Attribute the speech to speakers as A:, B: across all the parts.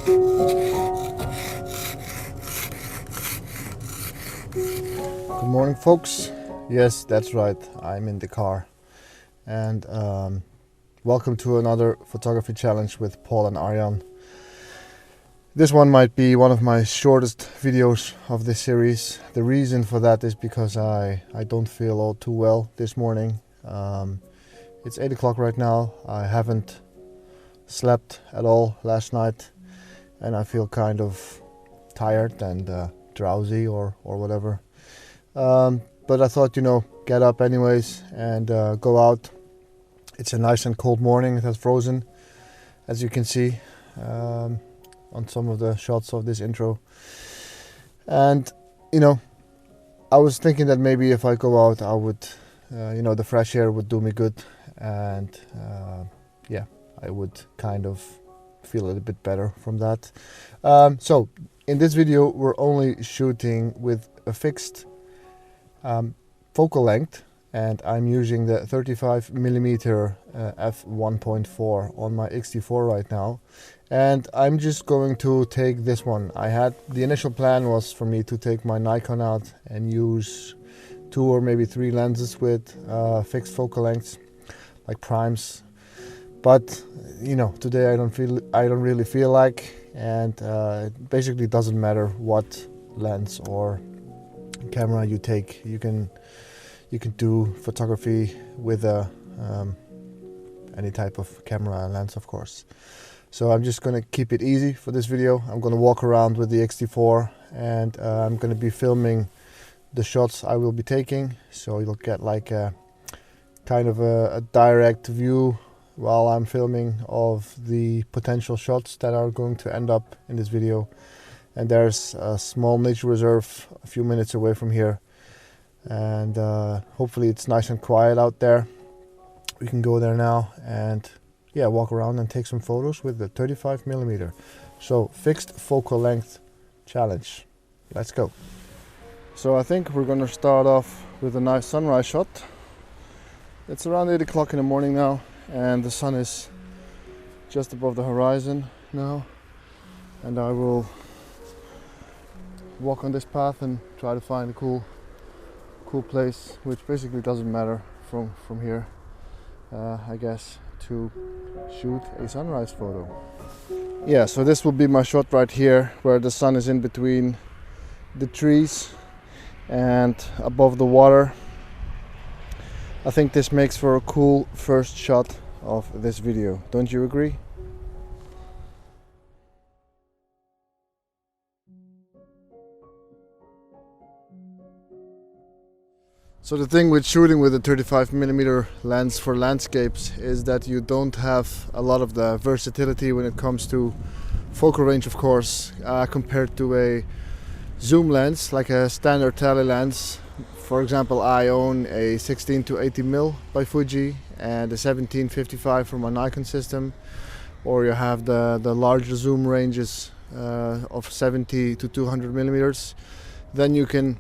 A: Good morning, folks. Yes, that's right, I'm in the car. And welcome to another photography challenge with Paul and Arjan. This one might be one of my shortest videos of this series. The reason for that is because I don't feel all too well this morning. It's 8 o'clock right now. I haven't slept at all last night and I feel kind of tired and drowsy or whatever. But I thought, get up anyways and go out. It's a nice and cold morning. It has frozen, as you can see on some of the shots of this intro. And, I was thinking that maybe if I go out, I would, the fresh air would do me good. And I would kind of feel a little bit better from that. So in this video, we're only shooting with a fixed focal length, and I'm using the 35mm f1.4 on my X-T4 right now, and I'm just going to take this one. The initial plan was for me to take my Nikon out and use 2 or maybe 3 lenses with fixed focal lengths like primes, but today I don't really feel like, and it basically doesn't matter what lens or camera you take. You can do photography with any type of camera lens, of course. So I'm just going to keep it easy for this video. I'm going to walk around with the X-T4 and I'm going to be filming the shots I will be taking, so you'll get like a kind of a direct view while I'm filming of the potential shots that are going to end up in this video. And there's a small nature reserve a few minutes away from here, and hopefully it's nice and quiet out there. We can go there now and walk around and take some photos with the 35mm. So fixed focal length challenge. Let's go. So I think we're gonna start off with a nice sunrise shot. It's around 8 o'clock in the morning now, and the sun is just above the horizon now, and I will walk on this path and try to find a cool place, which basically doesn't matter from here, I guess, to shoot a sunrise photo. Yeah, so this will be my shot right here, where the sun is in between the trees and above the water. I think this makes for a cool first shot of this video. Don't you agree? So the thing with shooting with a 35mm lens for landscapes is that you don't have a lot of the versatility when it comes to focal range, of course, compared to a zoom lens, like a standard tele lens. For example, I own a 16 to 80mm by Fuji and a 17-55 from my Nikon system, or you have the larger zoom ranges of 70 to 200mm. Then you can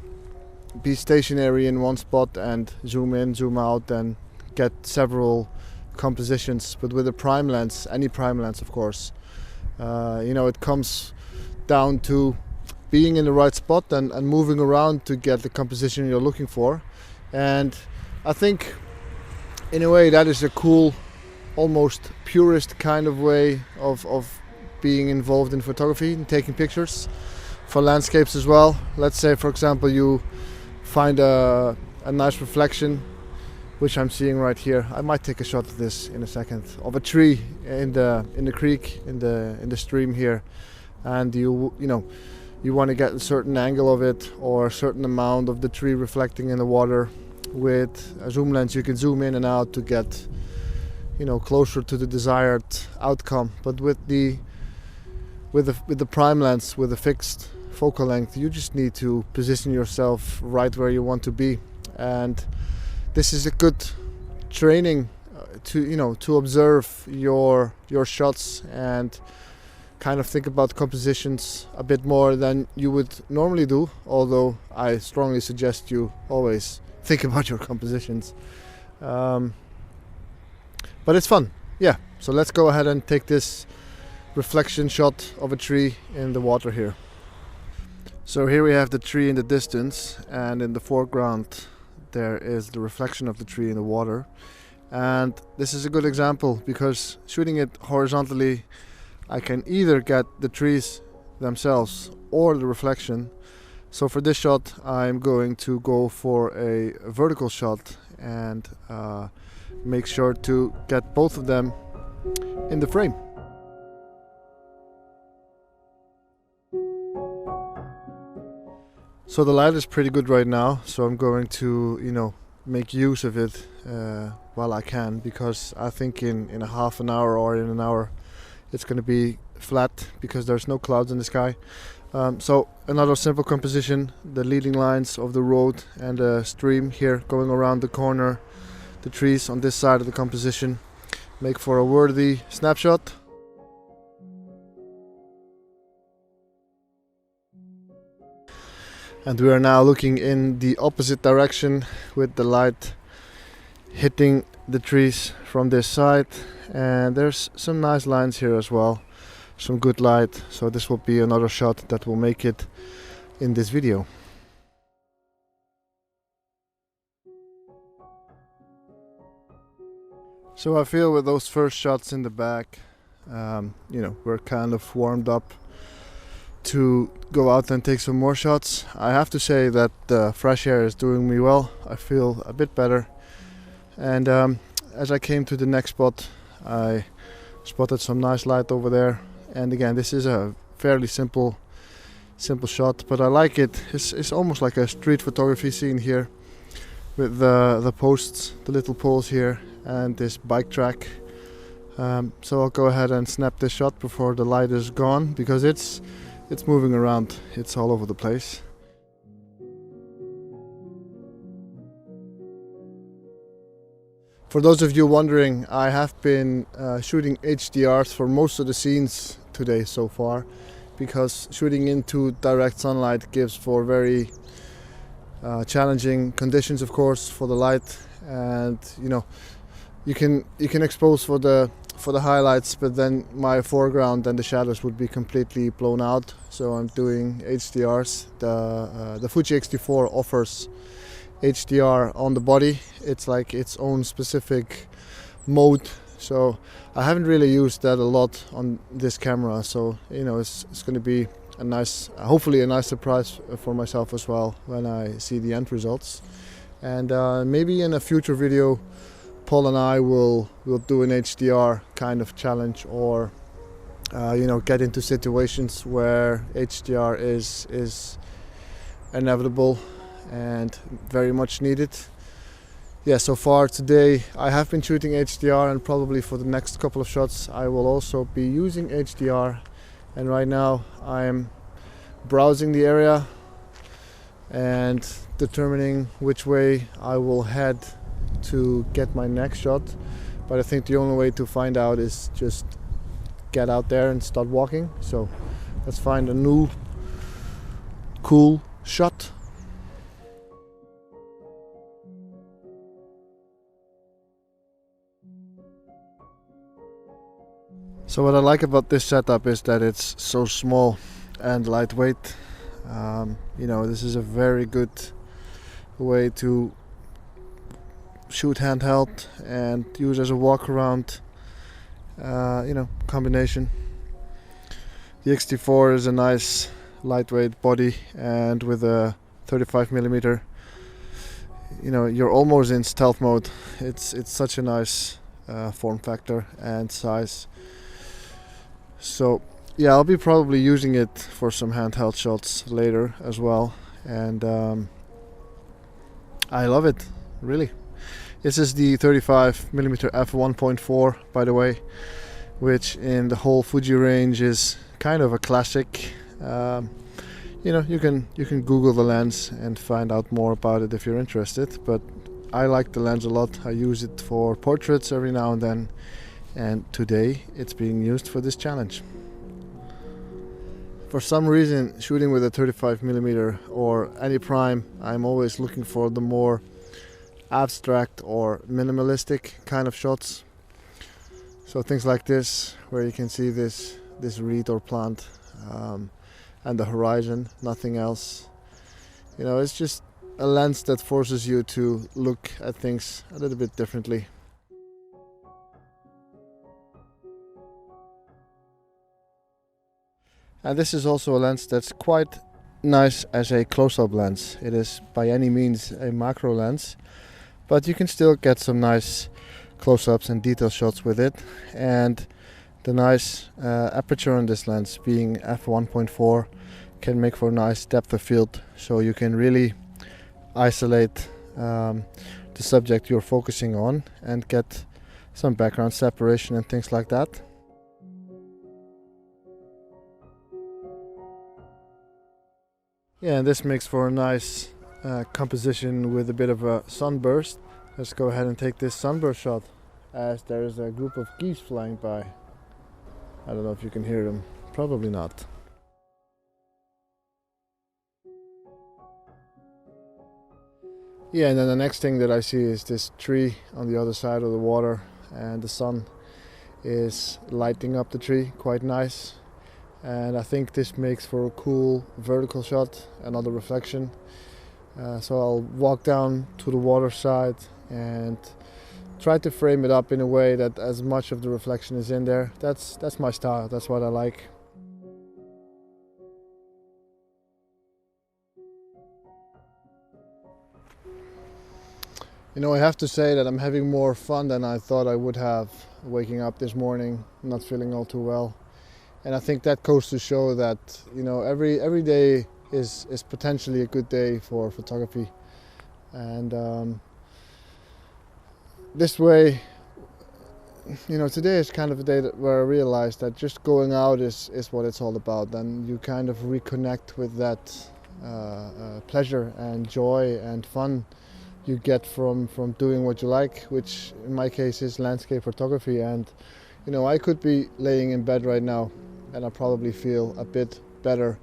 A: be stationary in one spot and zoom in, zoom out, and get several compositions. But with a prime lens, any prime lens, of course, it comes down to being in the right spot and moving around to get the composition you're looking for. And I think in a way that is a cool, almost purist kind of way of being involved in photography and taking pictures for landscapes as well. Let's say, for example, you find a nice reflection, which I'm seeing right here. I might take a shot of this in a second, of a tree in the creek, in the stream here, and you want to get a certain angle of it or a certain amount of the tree reflecting in the water. With a zoom lens you can zoom in and out to get closer to the desired outcome. But with the prime lens, with a fixed focal length, you just need to position yourself right where you want to be, and this is a good training to observe your shots and kind of think about compositions a bit more than you would normally do, although I strongly suggest you always think about your compositions. But it's fun. Yeah, so let's go ahead and take this reflection shot of a tree in the water here. So here we have the tree in the distance, and in the foreground there is the reflection of the tree in the water. And this is a good example because shooting it horizontally, I can either get the trees themselves or the reflection. So for this shot I'm going to go for a vertical shot and make sure to get both of them in the frame. So the light is pretty good right now, so I'm going to, make use of it while I can, because I think in a half an hour or in an hour it's going to be flat because there's no clouds in the sky. So another simple composition, the leading lines of the road and a stream here going around the corner, the trees on this side of the composition make for a worthy snapshot. And we are now looking in the opposite direction with the light hitting the trees from this side, and there's some nice lines here as well, some good light, so this will be another shot that will make it in this video. So I feel with those first shots in the back, we're kind of warmed up to go out and take some more shots. I have to say that the fresh air is doing me well. I feel a bit better, and as I came to the next spot I spotted some nice light over there, and again this is a fairly simple shot, but I like it. It's almost like a street photography scene here with the posts, the little poles here, and this bike track. So I'll go ahead and snap this shot before the light is gone, because it's moving around, it's all over the place. For those of you wondering, I have been shooting HDRs for most of the scenes today so far, because shooting into direct sunlight gives for very challenging conditions, of course, for the light, and you can expose for the highlights, but then my foreground and the shadows would be completely blown out. So I'm doing HDRs. The Fuji X-T4 offers HDR on the body. It's like its own specific mode. So I haven't really used that a lot on this camera. So it's going to be a nice, hopefully a nice surprise for myself as well when I see the end results. And maybe in a future video, Paul and I will do an HDR kind of challenge, or get into situations where HDR is inevitable and very much needed. Yeah, so far today I have been shooting HDR, and probably for the next couple of shots I will also be using HDR. And right now I am browsing the area and determining which way I will head to get my next shot. But I think the only way to find out is just get out there and start walking. So let's find a new cool shot. So what I like about this setup is that it's so small and lightweight. This is a very good way to shoot handheld and use as a walk around combination. The X-T4 is a nice lightweight body, and with a 35mm, you're almost in stealth mode. It's such a nice form factor and size. So yeah, I'll be probably using it for some handheld shots later as well, and I love it, really. This is the 35mm f1.4, by the way, which in the whole Fuji range is kind of a classic. You can Google the lens and find out more about it if you're interested, but I like the lens a lot. I use it for portraits every now and then, and today it's being used for this challenge. For some reason, shooting with a 35mm or any prime, I'm always looking for the more abstract or minimalistic kind of shots. So things like this, where you can see this this reed or plant, and the horizon, nothing else. You know, it's just a lens that forces you to look at things a little bit differently. And this is also a lens that's quite nice as a close-up lens. It is by any means a macro lens, but you can still get some nice close-ups and detail shots with it. And the nice aperture on this lens, being f1.4, can make for a nice depth of field, so you can really isolate the subject you're focusing on and get some background separation and things like that. Yeah, and this makes for a nice composition with a bit of a sunburst. Let's go ahead and take this sunburst shot as there is a group of geese flying by. I don't know if you can hear them, probably not. Yeah, and then the next thing that I see is this tree on the other side of the water, and the sun is lighting up the tree quite nice. And I think this makes for a cool vertical shot, another reflection. So I'll walk down to the water side and try to frame it up in a way that as much of the reflection is in there. That's my style, that's what I like. You know, I have to say that I'm having more fun than I thought I would have waking up this morning, not feeling all too well. And I think that goes to show that, you know, every day is potentially a good day for photography. And this way, you know, today is kind of a day where I realized that just going out is what it's all about. And you kind of reconnect with that pleasure and joy and fun you get from doing what you like, which in my case is landscape photography. And, you know, I could be laying in bed right now and I probably feel a bit better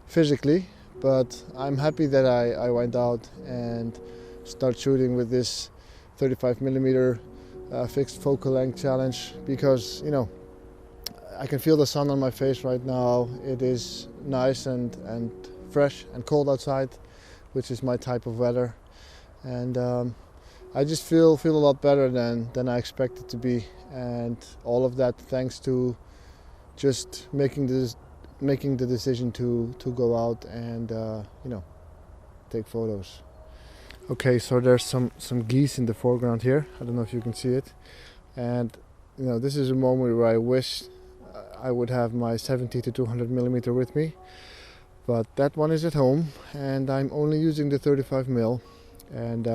A: physically, but I'm happy that I went out and start shooting with this 35mm fixed focal length challenge, because, you know, I can feel the sun on my face right now. It is nice and fresh and cold outside, which is my type of weather, and I just feel a lot better than I expected to be, and all of that thanks to just making the decision to go out and you know, take photos. Okay, so there's some geese in the foreground here. I don't know if you can see it, and you know, this is a moment where I wish I would have my 70 to 200mm with me, but that one is at home and I'm only using the 35mm, and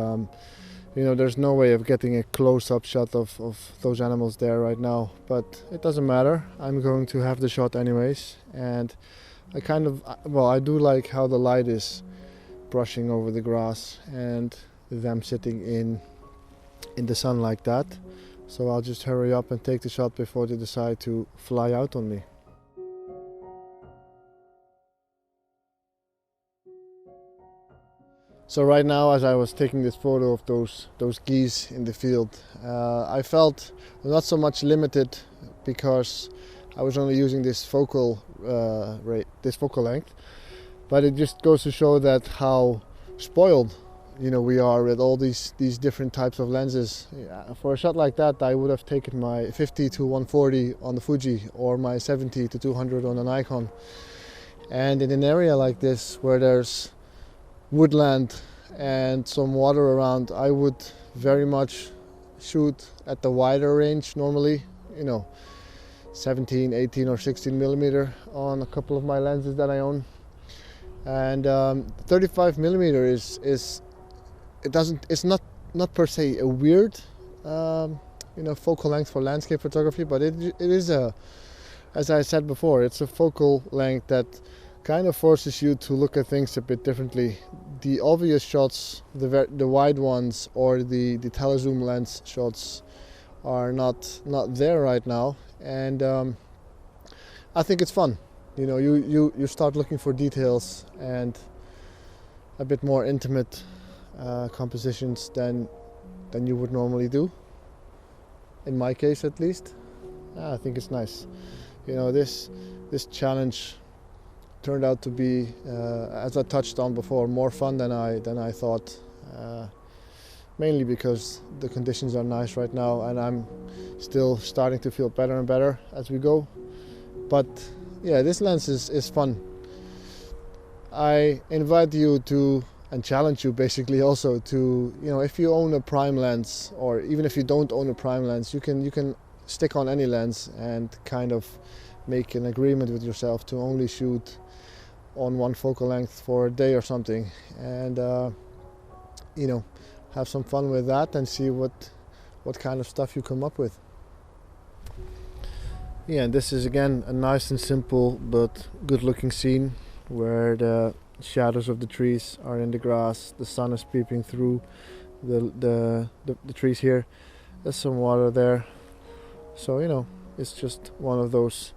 A: you know, there's no way of getting a close-up shot of those animals there right now, but it doesn't matter. I'm going to have the shot anyways, and I kind of, well, I do like how the light is brushing over the grass and them sitting in the sun like that. So I'll just hurry up and take the shot before they decide to fly out on me. So right now, as I was taking this photo of those geese in the field, I felt not so much limited because I was only using this focal length, but it just goes to show that how spoiled, you know, we are with all these different types of lenses. For a shot like that, I would have taken my 50 to 140 on the Fuji or my 70 to 200 on the Nikon. And in an area like this where there's woodland and some water around, I would very much shoot at the wider range normally, you know, 17, 18 or 16mm on a couple of my lenses that I own. And 35mm it's not per se a weird you know, focal length for landscape photography, but it is as I said before, it's a focal length that kind of forces you to look at things a bit differently. The obvious shots, the wide ones or the telezoom lens shots are not there right now, and I think it's fun. You know, you start looking for details and a bit more intimate compositions than you would normally do. In my case, at least, I think it's nice. you know, this challenge turned out to be, as I touched on before, more fun than I thought. Mainly because the conditions are nice right now, and I'm still starting to feel better and better as we go. But yeah, this lens is fun. I invite you to, and challenge you basically also to, you know, if you own a prime lens, or even if you don't own a prime lens, you can stick on any lens and kind of make an agreement with yourself to only shoot on one focal length for a day or something, and you know, have some fun with that and see what kind of stuff you come up with. Yeah, and this is again a nice and simple but good looking scene where the shadows of the trees are in the grass, the sun is peeping through the trees here. There's some water there, so you know, it's just one of those.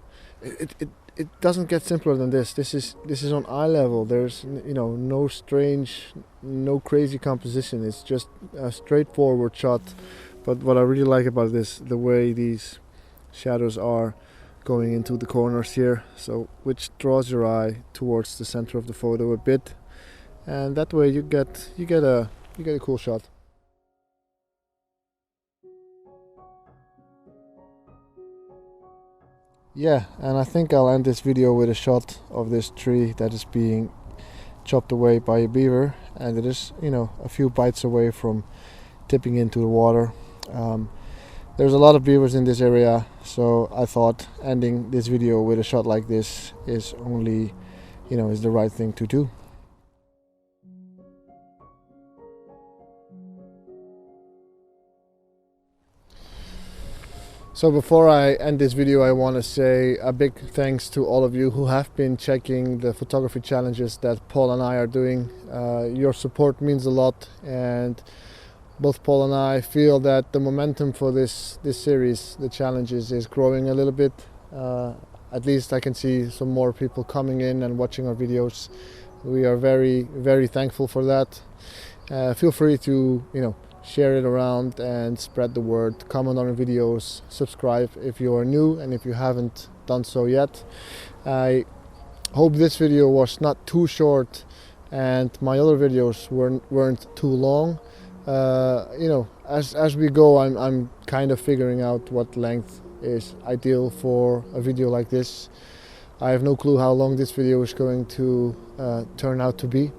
A: It doesn't get simpler than this. This is on eye level. There's, you know, no strange, no crazy composition. It's just a straightforward shot. But what I really like about this, the way these shadows are going into the corners here, so which draws your eye towards the center of the photo a bit, and that way you get a cool shot. Yeah, and I think I'll end this video with a shot of this tree that is being chopped away by a beaver, and it is, you know, a few bites away from tipping into the water. There's a lot of beavers in this area, so I thought ending this video with a shot like this is only, you know, is the right thing to do. So before I end this video, I want to say a big thanks to all of you who have been checking the photography challenges that Paul and I are doing. Your support means a lot, and both Paul and I feel that the momentum for this series, the challenges, is growing a little bit. At least I can see some more people coming in and watching our videos. We are very, very thankful for that. Feel free to, you know, share it around and spread the word, comment on our videos, subscribe if you are new and if you haven't done so yet. I hope this video was not too short and my other videos weren't too long. You know, as we go, I'm kind of figuring out what length is ideal for a video like this. I have no clue how long this video is going to turn out to be,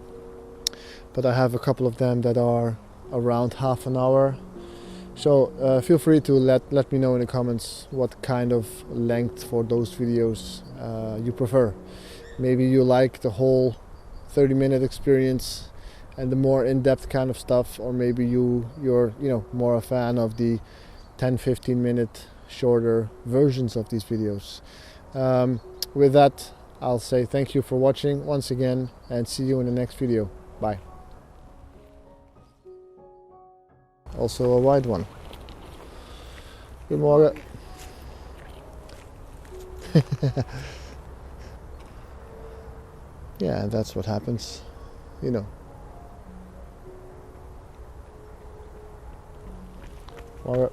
A: but I have a couple of them that are around half an hour. So feel free to let me know in the comments what kind of length for those videos you prefer. Maybe you like the whole 30-minute experience and the more in-depth kind of stuff, or maybe you're, you know, more a fan of the 10-15 minute shorter versions of these videos. With that, I'll say thank you for watching once again, and see you in the next video. Bye. Also a wide one. Goedemorgen. Yeah, that's what happens, you know. Morgen.